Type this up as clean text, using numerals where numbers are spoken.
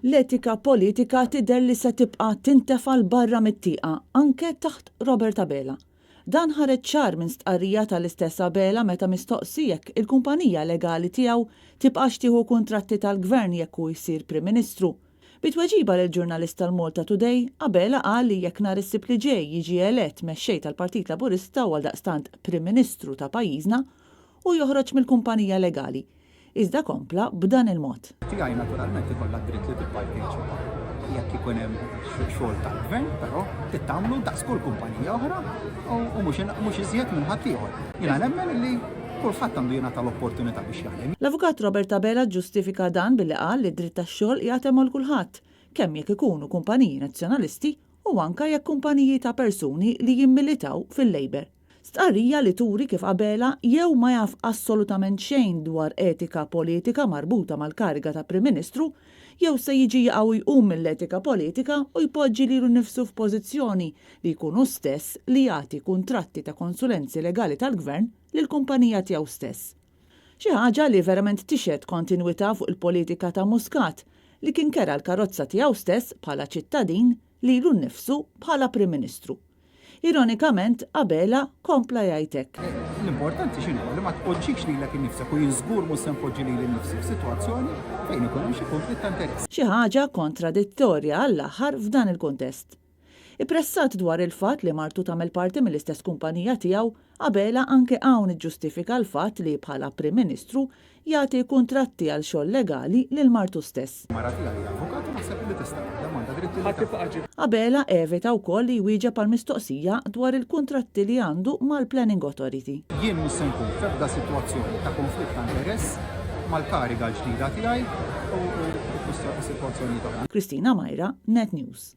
L-etika politika tidher li se tibqa' tintefal barra mit-tieqa anke taħt Robert Abela. Dan ħareġ ċar minn stqarrija tal-istess Abela meta mistoqsi jekk il-kumpanija legali tiegħu tibqax tieħu kuntratti tal-gvern jekk hu jsir Prim Ministru. Bitweġiba lill-ġurnalist tal-Malta Today, Abela qal li jekk nhar is-Sibt li ġej jiġi elett mexxej tal-Partit Laburista u għaldaqstant Prim Ministru ta' pajjiżna u joħroġ mill-kumpanija legali. Iżda kompla b'dan il-mod. Tiegħi naturalment ikollha dritt li tipparteċipa. Jekk ikun hemm xogħol tal-gvern, però tittamlu daqs kull kumpanija oħra u mhux iżjed minn ħadd ieħor. Jiena nemmen li kulħadd għandu jingħata l-opportunità biex jaħdem. L-avukat Robert Abela ġustifika dan billi qal li dritt tax-xogħol jagħtem għal kulħadd, kemm jekk ikunu kumpaniji nazzjonalisti u anke jekk kumpaniji ta' persuni li jimmilitaw fil-Labor. Stqarrija li turi kif Abela jew ma jaf assolutament xejn dwar etika politika marbuta mal-kariga ta' Prim Ministru, jew se jiġi jaqgħu jqum mill-etika politika u jpoġġi lilu nnifsu f'pożizzjoni li jkunu stess li jagħti kuntratti ta' konsulenzi legali tal-gvern lill-kumpanija tiegħu stess. Xi ħaġa li verament tixed kontinwità fuq il-politika ta' Muscat li kien kera l-karozza tiegħu stess bħala ċittadin lilu nnifsu bħala Prim Ministru. Ironikament, Abela kompla jgħidlek. L-importanti x'inhu li ma tpoġġix lilek innifsek u jiżgur mhux se npoġġi lili nnifsi f'sitwazzjoni fejn ikun hemm xi konflitt ta' interess. Xi ħaġa kontradittorja għall-aħħar f'dan il-kuntest. Ippressat dwar il-fatt li martu tagħmel parti mill-istess kumpanija tiegħu, Abela anke hawn iġġustifika l-fatt li bħala Prim Ministru jagħti kuntratti għal xogħol legali lil martu stess. Mara tiegħi avukatu naħseb li tista' demanda dritti. Abela evita wkoll li jwieġeb għal mistoqsija dwar il-kuntratti li għandu mal-Planning Authority. Jien mhux se nkun f'ebda sitwazzjoni ta' konflitt ta' interess mal-kariga l-ġdida tiegħi u s-sitwazzjoni ta' Kristina Majra, Net News.